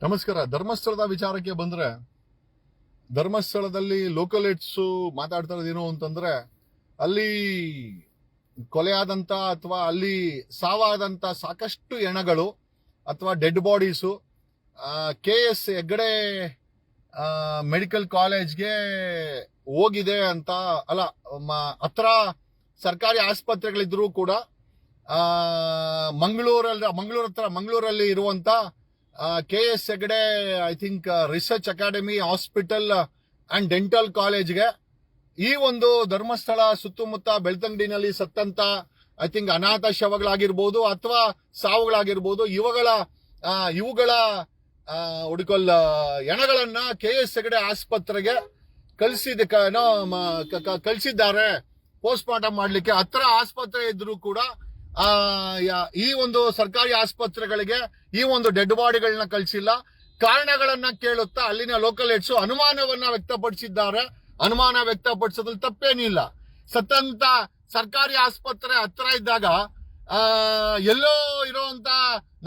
ನಮಸ್ಕಾರ. ಧರ್ಮಸ್ಥಳದ ವಿಚಾರಕ್ಕೆ ಬಂದ್ರೆ, ಧರ್ಮಸ್ಥಳದಲ್ಲಿ ಲೋಕಲ್ ಏಡ್ಸ್ ಮಾತಾಡ್ತಾ ಇರೋದೇನು ಅಂತಂದ್ರೆ, ಅಲ್ಲಿ ಕೊಲೆಯಾದಂತ ಅಥವಾ ಅಲ್ಲಿ ಸಾವಾದಂತ ಸಾಕಷ್ಟು ಹೆಣಗಳು ಅಥವಾ dead bodies KS Heggade medical ಕಾಲೇಜ್ಗೆ ಹೋಗಿದೆ ಅಂತ ಅಲ್ಲ, ಹತ್ರ ಸರ್ಕಾರಿ ಆಸ್ಪತ್ರೆಗಳಿದ್ರೂ ಕೂಡ ಮಂಗಳೂರಲ್ಲಿ ಇರುವಂತ KS Hegde I think research academy hospital and dental ಕಾಲೇಜ್ಗೆ ಈ ಒಂದು ಧರ್ಮಸ್ಥಳ ಸುತ್ತಮುತ್ತ ಬೆಳ್ತಂಗಡಿನಲ್ಲಿ ಸತ್ತಂತ ಐ ಥಿಂಕ್ ಅನಾಥ ಶವಗಳಾಗಿರ್ಬೋದು ಅಥವಾ ಸಾವುಗಳಾಗಿರ್ಬೋದು ಇವುಗಳ ಹೆಣಗಳನ್ನ KS ಹೆಗ್ಡೆ ಆಸ್ಪತ್ರೆಗೆ ಕಳಿಸಿದ್ದಾರೆ ಪೋಸ್ಟ್ ಮಾರ್ಟಮ್ ಮಾಡ್ಲಿಕ್ಕೆ. ಹತ್ರ ಆಸ್ಪತ್ರೆ ಇದ್ರೂ ಕೂಡ ಈ ಒಂದು ಸರ್ಕಾರಿ ಆಸ್ಪತ್ರೆಗಳಿಗೆ ಈ ಒಂದು ಡೆಡ್ ಬಾಡಿಗಳನ್ನ ಕಳಿಸಿಲ್ಲ. ಕಾರಣಗಳನ್ನ ಕೇಳುತ್ತಾ ಅಲ್ಲಿನ ಲೋಕಲ್ ಏಡ್ಸ್ ಅನುಮಾನವನ್ನ ವ್ಯಕ್ತಪಡಿಸಿದ್ದಾರೆ. ಅನುಮಾನ ವ್ಯಕ್ತಪಡಿಸೋದ್ರಲ್ಲಿ ತಪ್ಪೇನಿಲ್ಲ. ಸತ್ತಂತ ಸರ್ಕಾರಿ ಆಸ್ಪತ್ರೆ ಹತ್ರ ಇದ್ದಾಗ ಎಲ್ಲೋ ಇರುವಂತ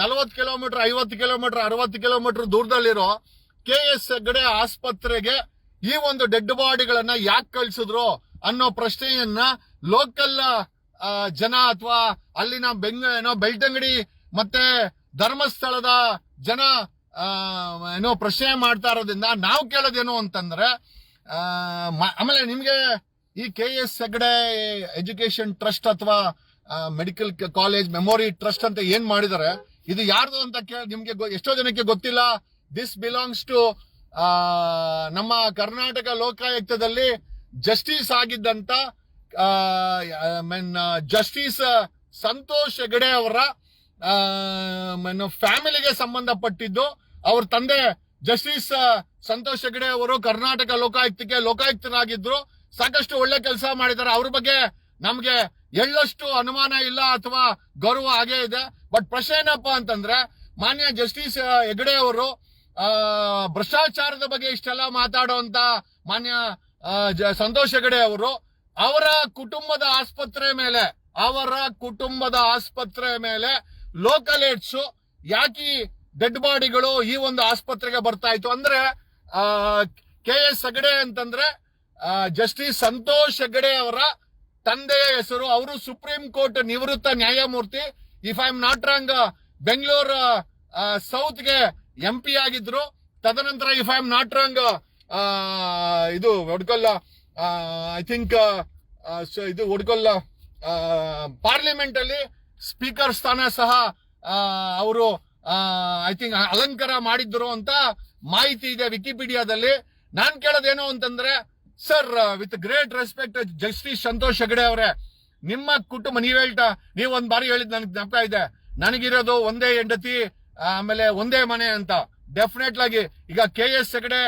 40 ಕಿಲೋಮೀಟರ್ 50 ಕಿಲೋಮೀಟರ್ 60 ಕಿಲೋಮೀಟರ್ ದೂರದಲ್ಲಿರೋ KS ಹೆಗ್ಡೆ ಆಸ್ಪತ್ರೆಗೆ ಈ ಒಂದು ಡೆಡ್ ಬಾಡಿಗಳನ್ನ ಯಾಕೆ ಕಳಿಸಿದ್ರು ಅನ್ನೋ ಪ್ರಶ್ನೆಯನ್ನ ಲೋಕಲ್ ಜನ ಅಥವಾ ಅಲ್ಲಿನ ಬೆಳ್ತಂಗಡಿ ಮತ್ತೆ ಧರ್ಮಸ್ಥಳದ ಜನ ಪ್ರಶ್ನೆ ಮಾಡ್ತಾ ಇರೋದ್ರಿಂದ ನಾವು ಕೇಳೋದೇನು ಅಂತಂದ್ರೆ, ಆಮೇಲೆ ನಿಮ್ಗೆ ಈ KS ಹೆಗ್ಡೆ ಎಜುಕೇಶನ್ ಟ್ರಸ್ಟ್ ಅಥವಾ ಮೆಡಿಕಲ್ ಕಾಲೇಜ್ ಮೆಮೊರಿ ಟ್ರಸ್ಟ್ ಅಂತ ಏನ್ ಮಾಡಿದ್ದಾರೆ, ಇದು ಯಾರ್ದು ಅಂತ ನಿಮ್ಗೆ ಎಷ್ಟೋ ಜನಕ್ಕೆ ಗೊತ್ತಿಲ್ಲ. ದಿಸ್ ಬಿಲಾಂಗ್ಸ್ ಟು ನಮ್ಮ ಕರ್ನಾಟಕ ಲೋಕಾಯುಕ್ತದಲ್ಲಿ ಜಸ್ಟಿಸ್ ಆಗಿದ್ದಂತ ಜಸ್ಟಿಸ್ ಸಂತೋಷ್ ಹೆಗ್ಡೆ ಅವರ ಫ್ಯಾಮಿಲಿಗೆ ಸಂಬಂಧಪಟ್ಟಿದ್ದು. ಅವ್ರ ತಂದೆ ಜಸ್ಟಿಸ್ ಸಂತೋಷ್ ಹೆಗ್ಡೆ ಅವರು ಕರ್ನಾಟಕ ಲೋಕಾಯುಕ್ತರಾಗಿದ್ರು. ಸಾಕಷ್ಟು ಒಳ್ಳೆ ಕೆಲಸ ಮಾಡಿದ್ದಾರೆ. ಅವ್ರ ಬಗ್ಗೆ ನಮ್ಗೆ ಎಳ್ಳಷ್ಟು ಅನುಮಾನ ಇಲ್ಲ ಅಥವಾ ಗೌರವ ಹಾಗೇ ಇದೆ. ಬಟ್ ಪ್ರಶ್ನೆ ಏನಪ್ಪ ಅಂತಂದ್ರೆ, ಮಾನ್ಯ ಜಸ್ಟಿಸ್ ಹೆಗ್ಡೆ ಅವರು ಭ್ರಷ್ಟಾಚಾರದ ಬಗ್ಗೆ ಇಷ್ಟೆಲ್ಲ ಮಾತಾಡುವಂತ ಮಾನ್ಯ ಸಂತೋಷ್ ಹೆಗ್ಡೆ ಅವರು ಅವರ ಕುಟುಂಬದ ಆಸ್ಪತ್ರೆ ಮೇಲೆ ಲೋಕಲ್ ಏಡ್ಸ್ ಯಾಕೆ ಡೆಡ್ ಬಾಡಿಗಳು ಈ ಒಂದು ಆಸ್ಪತ್ರೆಗೆ ಬರ್ತಾ ಇತ್ತು ಅಂದ್ರೆ, KS ಹೆಗ್ಡೆ ಅಂತಂದ್ರೆ ಜಸ್ಟಿಸ್ ಸಂತೋಷ್ ಹೆಗ್ಡೆ ಅವರ ತಂದೆಯ ಹೆಸರು. ಅವರು ಸುಪ್ರೀಂ ಕೋರ್ಟ್ ನಿವೃತ್ತ ನ್ಯಾಯಮೂರ್ತಿ. If I am not wrong Bengaluru ಸೌತ್ಗೆ MP ಆಗಿದ್ರು. ತದನಂತರ if I am not wrong ಇದು ಒಡ್ಕೊಲ್ಲ ಐ ಥಿಂಕ್ ಇದು ಒಡ್ಕೊಲ್ಲ ಪಾರ್ಲಿಮೆಂಟ್ ಅಲ್ಲಿ ಸ್ಪೀಕರ್ ಸ್ಥಾನ ಸಹ ಅವರು ಐ ಥಿಂಕ್ ಅಲಂಕಾರ ಮಾಡಿದ್ರು ಅಂತ ಮಾಹಿತಿ ಇದೆ ವಿಕಿಪೀಡಿಯಾದಲ್ಲಿ. ನಾನ್ ಕೇಳೋದೇನು ಅಂತಂದ್ರೆ, sir with great respect justice Santosh Hegde ಅವರೇ, ನಿಮ್ಮ ಕುಟುಂಬ ನೀವು ಒಂದ್ ಬಾರಿ ಹೇಳಿದ್ ನನಗೆ ಜ್ಞಾಪಕ ಇದೆ, ನನಗಿರೋದು ಒಂದೇ ಹೆಂಡತಿ ಆಮೇಲೆ ಒಂದೇ ಮನೆ ಅಂತ. ಡೆಫಿನೆಟ್ ಆಗಿ ಈಗ KS Hegde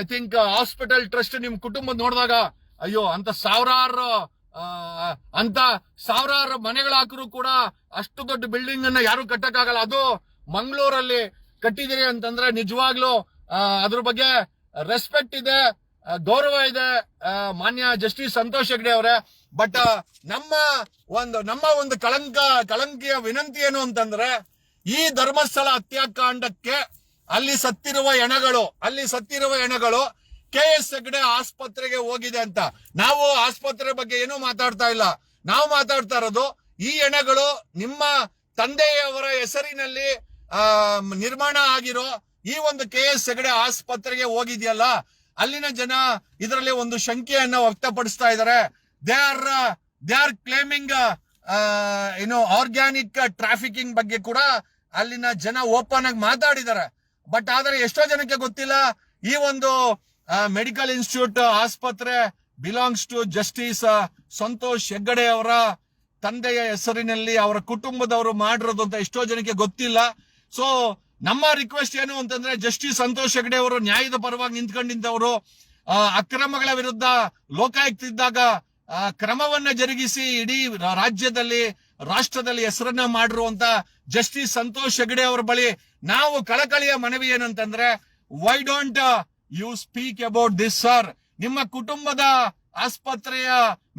I think hospital trust ನಿಮ್ ಕುಟುಂಬ ನೋಡಿದಾಗ ಅಯ್ಯೋ ಅಂತ ಸಾವಿರಾರು ಮನೆಗಳು ಹಾಕಿದ್ರು ಕೂಡ ಅಷ್ಟು ದೊಡ್ಡ ಬಿಲ್ಡಿಂಗ್ ಅನ್ನ ಯಾರು ಕಟ್ಟಕ್ಕಾಗಲ್ಲ. ಅದು ಮಂಗಳೂರಲ್ಲಿ ಕಟ್ಟಿದಿರಿ ಅಂತಂದ್ರೆ ನಿಜವಾಗ್ಲೂ ಅದ್ರ ಬಗ್ಗೆ ರೆಸ್ಪೆಕ್ಟ್ ಇದೆ, ಗೌರವ ಇದೆ ಮಾನ್ಯ ಜಸ್ಟಿಸ್ ಸಂತೋಷ್ ಹೆಗ್ಡೆ ಅವರೇ. ಬಟ್ ನಮ್ಮ ಒಂದು ಕಳಂಕಿಯ ವಿನಂತಿ ಏನು ಅಂತಂದ್ರೆ, ಈ ಧರ್ಮಸ್ಥಳ ಹತ್ಯಾಕಾಂಡಕ್ಕೆ ಅಲ್ಲಿ ಸತ್ತಿರುವ ಹೆಣಗಳು KS ಹೆಗ್ಡೆ ಆಸ್ಪತ್ರೆಗೆ ಹೋಗಿದೆ ಅಂತ. ನಾವು ಆಸ್ಪತ್ರೆ ಬಗ್ಗೆ ಏನೂ ಮಾತಾಡ್ತಾ ಇಲ್ಲ. ನಾವು ಮಾತಾಡ್ತಾ ಇರೋದು ಈ ಹೆಣಗಳು ನಿಮ್ಮ ತಂದೆಯವರ ಹೆಸರಿನಲ್ಲಿ ನಿರ್ಮಾಣ ಆಗಿರೋ ಈ ಒಂದು KS ಹೆಗ್ಡೆ ಆಸ್ಪತ್ರೆಗೆ ಹೋಗಿದೆಯಲ್ಲ, ಅಲ್ಲಿನ ಜನ ಇದರಲ್ಲಿ ಒಂದು ಶಂಕೆಯನ್ನ ವ್ಯಕ್ತಪಡಿಸ್ತಾ ಇದ್ದಾರೆ. They are claiming organic trafficking ಬಗ್ಗೆ ಕೂಡ ಅಲ್ಲಿನ ಜನ ಓಪನ್ ಆಗಿ ಮಾತಾಡಿದ್ದಾರೆ. ಬಟ್ ಆದ್ರೆ ಎಷ್ಟೋ ಜನಕ್ಕೆ ಗೊತ್ತಿಲ್ಲ, ಈ ಒಂದು ಮೆಡಿಕಲ್ ಇನ್ಸ್ಟಿಟ್ಯೂಟ್ ಆಸ್ಪತ್ರೆ belongs to justice Santosh Hegde ಅವರ ತಂದೆಯ ಹೆಸರಿನಲ್ಲಿ ಅವರ ಕುಟುಂಬದವರು ಮಾಡಿರೋದು ಅಂತ ಎಷ್ಟೋ ಜನಕ್ಕೆ ಗೊತ್ತಿಲ್ಲ. ಸೊ ನಮ್ಮ ರಿಕ್ವೆಸ್ಟ್ ಏನು ಅಂತಂದ್ರೆ, ಜಸ್ಟಿಸ್ ಸಂತೋಷ್ ಹೆಗ್ಡೆ ಅವರು ನ್ಯಾಯದ ಪರವಾಗಿ ನಿಂತ್ಕೊಂಡಿದ್ದವರು. ಅಕ್ರಮಗಳ ವಿರುದ್ಧ ಲೋಕಾಯುಕ್ತ ಇದ್ದಾಗ ಕ್ರಮವನ್ನ ಜರುಗಿಸಿ ಇಡೀ ರಾಷ್ಟ್ರದಲ್ಲಿ ಹೆಸರನ್ನ ಮಾಡಿರುವಂತ ಜಸ್ಟಿಸ್ ಸಂತೋಷ್ ಹೆಗ್ಡೆ ಅವರ ಬಳಿ ನಾವು ಕಳಕಳಿಯ ಮನವಿ ಏನಂತಂದ್ರೆ, why don't you speak about this sir. ನಿಮ್ಮ ಕುಟುಂಬದ ಆಸ್ಪತ್ರೆಯ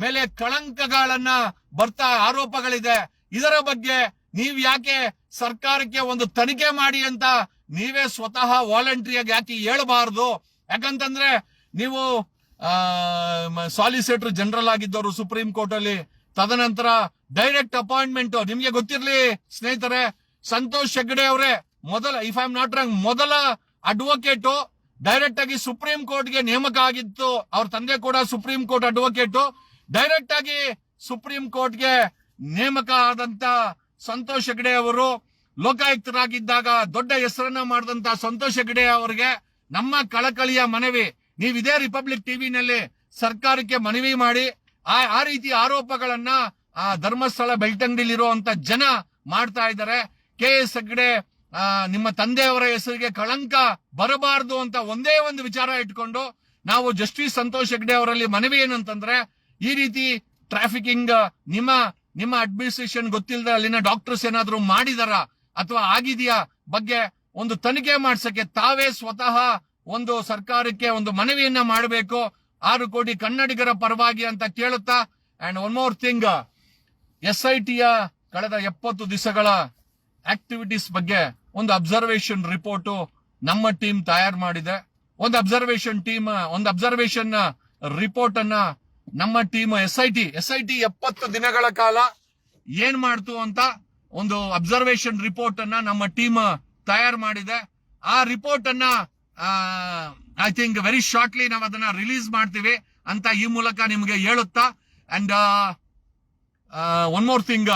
ಮೇಲೆ ಕಳಂಕಗಳನ್ನ ಬರ್ತಾ ಆರೋಪಗಳಿದೆ. ಇದರ ಬಗ್ಗೆ ನೀವ್ ಯಾಕೆ ಸರ್ಕಾರಕ್ಕೆ ಒಂದು ತನಿಖೆ ಮಾಡಿ ಅಂತ ನೀವೇ ಸ್ವತಃ ವಾಲಂಟ್ರಿಯಾಗಿ ಯಾಕೆ ಹೇಳಬಾರ್ದು? ಯಾಕಂತಂದ್ರೆ ನೀವು ಸಾಲಿಸಿಟರ್ ಜನರಲ್ ಆಗಿದ್ದವರು ಸುಪ್ರೀಂ ಕೋರ್ಟ್ ಅಲ್ಲಿ, ತದನಂತರ ಡೈರೆಕ್ಟ್ ಅಪಾಯಿಂಟ್ಮೆಂಟ್. ನಿಮ್ಗೆ ಗೊತ್ತಿರ್ಲಿ ಸ್ನೇಹಿತರೆ, ಸಂತೋಷ್ ಹೆಗ್ಡೆ ಅವರೇ ಮೊದಲ, if I am not wrong, ಮೊದಲ ಅಡ್ವೊಕೇಟ್ ಡೈರೆಕ್ಟ್ ಆಗಿ ಸುಪ್ರೀಂ ಕೋರ್ಟ್ಗೆ ನೇಮಕ ಆಗಿತ್ತು. ಅವ್ರ ತಂದೆ ಕೂಡ ಸುಪ್ರೀಂ ಕೋರ್ಟ್ ಅಡ್ವೊಕೇಟ್. ಡೈರೆಕ್ಟ್ ಆಗಿ ಸುಪ್ರೀಂ ಕೋರ್ಟ್ಗೆ ನೇಮಕ ಆದಂತ ಸಂತೋಷ್ ಹೆಗ್ಡೆ ಅವರು ಲೋಕಾಯುಕ್ತರಾಗಿದ್ದಾಗ ದೊಡ್ಡ ಹೆಸರನ್ನ ಮಾಡಿದಂತ ಸಂತೋಷ್ ಹೆಗ್ಡೆ ಅವರಿಗೆ ನಮ್ಮ ಕಳಕಳಿಯ ಮನವಿ, ನೀವು ಇದೇ ರಿಪಬ್ಲಿಕ್ ಟಿವಿನಲ್ಲಿ ಸರ್ಕಾರಕ್ಕೆ ಮನವಿ ಮಾಡಿ, ಆ ರೀತಿ ಆರೋಪಗಳನ್ನ ಆ ಧರ್ಮಸ್ಥಳ ಬೆಳ್ತಂಗಡಿಲಿರುವಂತ ಜನ ಮಾಡ್ತಾ ಇದ್ದಾರೆ. KS ಹೆಗ್ಡೆ ನಿಮ್ಮ ತಂದೆಯವರ ಹೆಸರಿಗೆ ಕಳಂಕ ಬರಬಾರದು ಅಂತ ಒಂದೇ ಒಂದು ವಿಚಾರ ಇಟ್ಕೊಂಡು ನಾವು ಜಸ್ಟಿಸ್ ಸಂತೋಷ್ ಹೆಗ್ಡೆ ಅವರಲ್ಲಿ ಮನವಿ ಏನಂತಂದ್ರೆ, ಈ ರೀತಿ ಟ್ರಾಫಿಕಿಂಗ್ ನಿಮ್ಮ ಅಡ್ಮಿನಿಸ್ಟ್ರೇಷನ್ ಗೊತ್ತಿಲ್ಲದ ಅಲ್ಲಿನ ಡಾಕ್ಟರ್ಸ್ ಏನಾದ್ರು ಮಾಡಿದಾರ ಅಥವಾ ಆಗಿದೆಯಾ ಬಗ್ಗೆ ಒಂದು ತನಿಖೆ ಮಾಡ್ಸಕ್ಕೆ ತಾವೇ ಸ್ವತಃ ಒಂದು ಸರ್ಕಾರಕ್ಕೆ ಒಂದು ಮನವಿಯನ್ನ ಮಾಡಬೇಕು, 6 ಕೋಟಿ ಕನ್ನಡಿಗರ ಪರವಾಗಿ ಅಂತ ಕೇಳುತ್ತಾ. ಅಂಡ್ ಒನ್ ಮೋರ್ ಥಿಂಗ್, SITಯ ಕಳೆದ 70 ದಿವಸಗಳ ಆಕ್ಟಿವಿಟೀಸ್ ಬಗ್ಗೆ ಒಂದು ಅಬ್ಸರ್ವೇಷನ್ ರಿಪೋರ್ಟ್ ನಮ್ಮ ಟೀಮ್ ತಯಾರು ಮಾಡಿದೆ. ಒಂದು ಅಬ್ಸರ್ವೇಷನ್ ರಿಪೋರ್ಟ್ ಅನ್ನ ನಮ್ಮ ಟೀಮ್ SIT 70 ದಿನಗಳ ಕಾಲ ಏನ್ ಮಾಡ್ತು ಅಂತ ಒಂದು ಅಬ್ಸರ್ವೇಷನ್ ರಿಪೋರ್ಟ್ ಅನ್ನ ನಮ್ಮ ಟೀಮ್ ತಯಾರು ಮಾಡಿದೆ. ಆ ರಿಪೋರ್ಟ್ ಅನ್ನ ಐ ಥಿಂಕ್ ವೆರಿ ಶಾರ್ಟ್ಲಿ ನಾವು ಅದನ್ನ ರಿಲೀಸ್ ಮಾಡ್ತೀವಿ ಅಂತ ಈ ಮೂಲಕ ನಿಮಗೆ ಹೇಳುತ್ತಾ. And one more thing,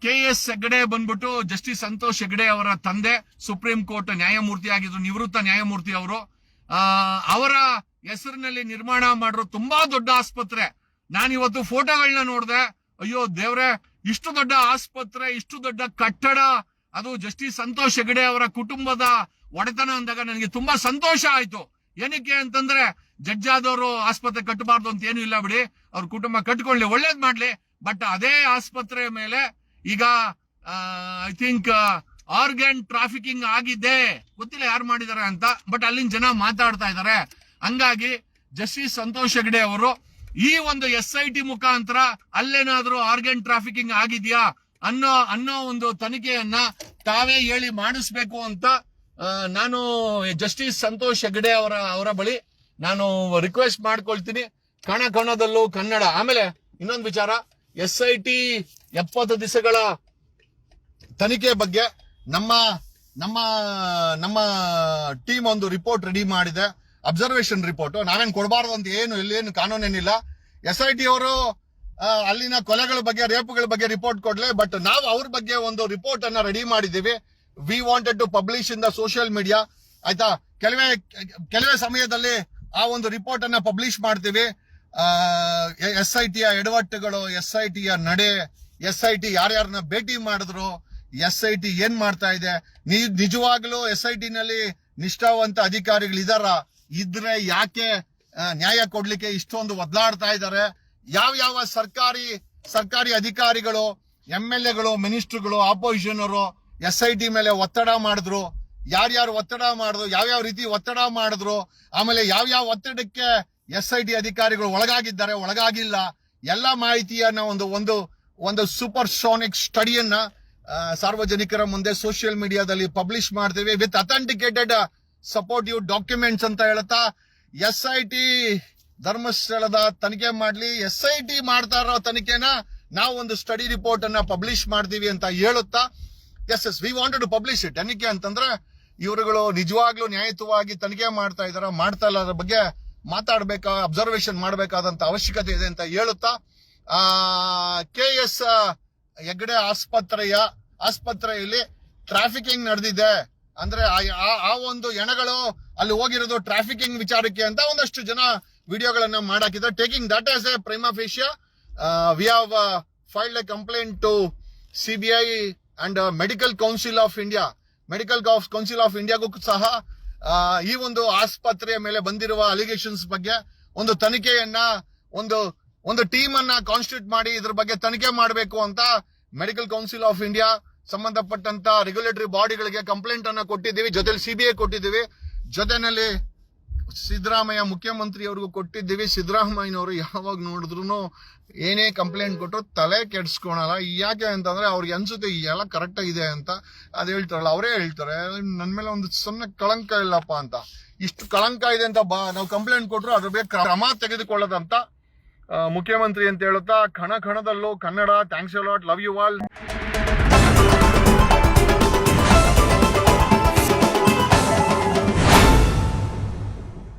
KS Hegde ಬಂದ್ಬಿಟ್ಟು ಜಸ್ಟಿಸ್ ಸಂತೋಷ್ ಹೆಗ್ಡೆ ಅವರ ತಂದೆ ಸುಪ್ರೀಂ ಕೋರ್ಟ್ ನ್ಯಾಯಮೂರ್ತಿ ಆಗಿದ್ರು, ನಿವೃತ್ತ ನ್ಯಾಯಮೂರ್ತಿ ಅವರು. ಅವರ ಹೆಸರಿನಲ್ಲಿ ನಿರ್ಮಾಣ ಮಾಡಿರೋ ತುಂಬಾ ದೊಡ್ಡ ಆಸ್ಪತ್ರೆ. ನಾನಿವತ್ತು ಫೋಟೋಗಳನ್ನ ನೋಡಿದೆ, ಅಯ್ಯೋ ದೇವ್ರೆ, ಇಷ್ಟು ದೊಡ್ಡ ಆಸ್ಪತ್ರೆ, ಇಷ್ಟು ದೊಡ್ಡ ಕಟ್ಟಡ, ಅದು ಜಸ್ಟಿಸ್ ಸಂತೋಷ್ ಹೆಗ್ಡೆ ಅವರ ಕುಟುಂಬದ ಒಡೆತನ ಅಂದಾಗ ನನಗೆ ತುಂಬಾ ಸಂತೋಷ ಆಯ್ತು. ಏನಕ್ಕೆ ಅಂತಂದ್ರೆ, ಜಡ್ಜ್ ಆದವರು ಆಸ್ಪತ್ರೆ ಕಟ್ಟಬಾರ್ದು ಅಂತ ಏನು ಇಲ್ಲ ಬಿಡಿ, ಅವ್ರ ಕುಟುಂಬ ಕಟ್ಕೊಳ್ಳಿ, ಒಳ್ಳೇದ್ ಮಾಡ್ಲಿ. ಬಟ್ ಅದೇ ಆಸ್ಪತ್ರೆ ಮೇಲೆ ಈಗ ಐ ಥಿಂಕ್ ಆರ್ಗನ್ ಟ್ರಾಫಿಕಿಂಗ್ ಆಗಿದೆ, ಗೊತ್ತಿಲ್ಲ ಯಾರು ಮಾಡಿದಾರೆ ಅಂತ, ಬಟ್ ಅಲ್ಲಿನ ಜನ ಮಾತಾಡ್ತಾ ಇದ್ದಾರೆ. ಹಂಗಾಗಿ ಜಸ್ಟಿಸ್ ಸಂತೋಷ್ ಹೆಗ್ಡೆ ಅವರು ಈ ಒಂದು SIT ಮುಖಾಂತರ ಅಲ್ಲೇನಾದ್ರೂ ಆರ್ಗನ್ ಟ್ರಾಫಿಕಿಂಗ್ ಆಗಿದ್ಯಾ ಅನ್ನೋ ಒಂದು ತನಿಖೆಯನ್ನ ತಾವೇ ಹೇಳಿ ಮಾಡಿಸ್ಬೇಕು ಅಂತ ನಾನು ಜಸ್ಟಿಸ್ ಸಂತೋಷ್ ಹೆಗ್ಡೆ ಅವರ ಬಳಿ ನಾನು ರಿಕ್ವೆಸ್ಟ್ ಮಾಡ್ಕೊಳ್ತೀನಿ. ಕಣ ಕಣದಲ್ಲೂ ಕನ್ನಡ. ಆಮೇಲೆ ಇನ್ನೊಂದು ವಿಚಾರ, SIT 70 ದಿವಸಗಳ ತನಿಖೆ ಬಗ್ಗೆ ನಮ್ಮ ನಮ್ಮ ನಮ್ಮ ಟೀಮ್ ಒಂದು ರಿಪೋರ್ಟ್ ರೆಡಿ ಮಾಡಿದೆ, ಅಬ್ಸರ್ವೇಷನ್ ರಿಪೋರ್ಟ್. ನಾವೇನ್ ಕೊಡಬಾರ್ದು ಅಂತ ಇಲ್ಲೇನು ಕಾನೂನೇನಿಲ್ಲ. SIT ಅವರು ಅಲ್ಲಿನ ಕೊಲೆಗಳ ಬಗ್ಗೆ, ರೇಪ್ಗಳ ಬಗ್ಗೆ ರಿಪೋರ್ಟ್ ಕೊಡ್ಲಿ, ಬಟ್ ನಾವು ಅವ್ರ ಬಗ್ಗೆ ಒಂದು ರಿಪೋರ್ಟ್ ಅನ್ನ ರೆಡಿ ಮಾಡಿದೀವಿ. We wanted to publish in the social media. ಆಯ್ತಾ, ಕೆಲವೇ ಸಮಯದಲ್ಲಿ ಆ ಒಂದು ರಿಪೋರ್ಟ್ ಅನ್ನ ಪಬ್ಲಿಷ್ ಮಾಡ್ತೀವಿ. SITಯ ಎಡವಟ್ಟುಗಳು, SITಯ ನಡೆ, SIT ಯಾರ್ಯಾರನ್ನ ಭೇಟಿ ಮಾಡಿದ್ರು, SIT ಏನ್ ಮಾಡ್ತಾ ಇದೆ, ನಿಜವಾಗ್ಲೂ SIT ನಲ್ಲಿ ನಿಷ್ಠಾವಂತ ಅಧಿಕಾರಿಗಳಿದಾರ, ಇದ್ರೆ ಯಾಕೆ ನ್ಯಾಯ ಕೊಡ್ಲಿಕ್ಕೆ ಇಷ್ಟೊಂದು ಒದ್ಲಾಡ್ತಾ ಇದ್ದಾರೆ, ಯಾವ ಸರ್ಕಾರಿ ಅಧಿಕಾರಿಗಳು, MLAಗಳು, ಮಿನಿಸ್ಟರ್ಗಳು, ಆಪೋಸಿಷನ್ ಅವರು SIT ಮೇಲೆ ಒತ್ತಡ ಮಾಡಿದ್ರು, ಯಾರ್ಯಾರು ಒತ್ತಡ ಮಾಡಿದ್ರು, ಯಾವ್ಯಾವ ರೀತಿ ಒತ್ತಡ ಮಾಡಿದ್ರು, ಆಮೇಲೆ ಯಾವ್ಯಾವ ಒತ್ತಡಕ್ಕೆ SIT ಅಧಿಕಾರಿಗಳು ಒಳಗಾಗಿದ್ದಾರೆ, ಒಳಗಾಗಿಲ್ಲ, ಎಲ್ಲ ಮಾಹಿತಿಯನ್ನ ಒಂದು ಸೂಪರ್ ಸೋನಿಕ್ ಸ್ಟಡಿಯನ್ನ ಸಾರ್ವಜನಿಕರ ಮುಂದೆ ಸೋಷಿಯಲ್ ಮೀಡಿಯಾದಲ್ಲಿ ಪಬ್ಲಿಷ್ ಮಾಡ್ತೀವಿ ವಿತ್ ಅಥೆಂಟಿಕೇಟೆಡ್ ಸಪೋರ್ಟಿವ್ ಡಾಕ್ಯುಮೆಂಟ್ಸ್ ಅಂತ ಹೇಳ್ತಾ. SIT ಧರ್ಮಸ್ಥಳದ ತನಿಖೆ ಮಾಡ್ಲಿ, SIT ಮಾಡ್ತಾ ಇರೋ ತನಿಖೆನ ನಾವು ಒಂದು ಸ್ಟಡಿ ರಿಪೋರ್ಟ್ ಅನ್ನ ಪಬ್ಲಿಷ್ ಮಾಡ್ತೀವಿ ಅಂತ ಹೇಳುತ್ತಾ. Yes we wanted to publish it. ಏನಕ್ಕೆ ಅಂತಂದ್ರೆ, ಇವರುಗಳು ನಿಜವಾಗ್ಲೂ ನ್ಯಾಯಯುತವಾಗಿ ತನಿಖೆ ಮಾಡ್ತಾ ಇದಾರ, ಮಾಡ್ತಾ ಇಲ್ಲ, ಅದ್ರ ಬಗ್ಗೆ ಅಬ್ಸರ್ವೇಷನ್ ಮಾಡಬೇಕಾದಂತ ಅವಶ್ಯಕತೆ ಇದೆ ಅಂತ ಹೇಳುತ್ತಾ. KS ಹೆಗ್ಡೆ ಆಸ್ಪತ್ರೆಯಲ್ಲಿ ಟ್ರಾಫಿಕಿಂಗ್ ನಡೆದಿದೆ ಅಂದ್ರೆ ಆ ಒಂದು ಹೆಣಗಳು ಅಲ್ಲಿ ಹೋಗಿರೋದು ಟ್ರಾಫಿಕಿಂಗ್ ವಿಚಾರಕ್ಕೆ ಅಂತ ಒಂದಷ್ಟು ಜನ ವಿಡಿಯೋಗಳನ್ನ ಮಾಡಾಕಿದ್ದಾರೆ. Taking that as a prima facie we have filed a complaint to CBI and medical council of ಇಂಡಿಯಾಗೂ ಸಹ ಈ ಒಂದು ಆಸ್ಪತ್ರೆಯ ಮೇಲೆ ಬಂದಿರುವ ಅಲಿಗೇಷನ್ಸ್ ಬಗ್ಗೆ ಒಂದು ತನಿಖೆಯನ್ನ ಒಂದು ಟೀಮ್ ಅನ್ನ ಕಾನ್ಸ್ಟಿಟ್ಯೂಟ್ ಮಾಡಿ ಇದ್ರ ಬಗ್ಗೆ ತನಿಖೆ ಮಾಡಬೇಕು ಅಂತ ಮೆಡಿಕಲ್ ಕೌನ್ಸಿಲ್ ಆಫ್ ಇಂಡಿಯಾ ಸಂಬಂಧಪಟ್ಟಂತ ರೆಗ್ಯುಲೇಟರಿ ಬಾಡಿಗಳಿಗೆ ಕಂಪ್ಲೇಂಟ್ ಅನ್ನ ಕೊಟ್ಟಿದ್ದೀವಿ. ಜೊತೆಲಿ CBI ಕೊಟ್ಟಿದ್ದೀವಿ. ಜೊತೆನಲ್ಲಿ ಸಿದ್ದರಾಮಯ್ಯ ಮುಖ್ಯಮಂತ್ರಿಯವ್ರಿಗೂ ಕೊಟ್ಟಿದ್ದೀವಿ. ಸಿದ್ದರಾಮಯ್ಯನವರು ಯಾವಾಗ ನೋಡಿದ್ರು ಏನೇ ಕಂಪ್ಲೇಂಟ್ ಕೊಟ್ಟರು ತಲೆ ಕೆಡ್ಸ್ಕೊಳಲ್ಲ. ಯಾಕೆ ಅಂತಂದ್ರೆ ಅವ್ರಿಗೆ ಅನ್ಸುತ್ತೆ ಎಲ್ಲ ಕರೆಕ್ಟ್ ಇದೆ ಅಂತ. ಅದ್ ಹೇಳ್ತಾರಲ್ಲ, ಅವರೇ ಹೇಳ್ತಾರೆ ನನ್ ಮೇಲೆ ಒಂದು ಸಣ್ಣ ಕಳಂಕ ಇಲ್ಲಪ್ಪ ಅಂತ. ಇಷ್ಟು ಕಳಂಕ ಇದೆ ಅಂತ ನಾವು ಕಂಪ್ಲೇಂಟ್ ಕೊಟ್ರು ಅದ್ರ ಬಗ್ಗೆ ಕ್ರಮ ತೆಗೆದುಕೊಳ್ಳದಂತ ಮುಖ್ಯಮಂತ್ರಿ ಅಂತ ಹೇಳುತ್ತಾ, ಕಣ ಕಣದಲ್ಲೂ Kannada. Thanks a lot, love you all.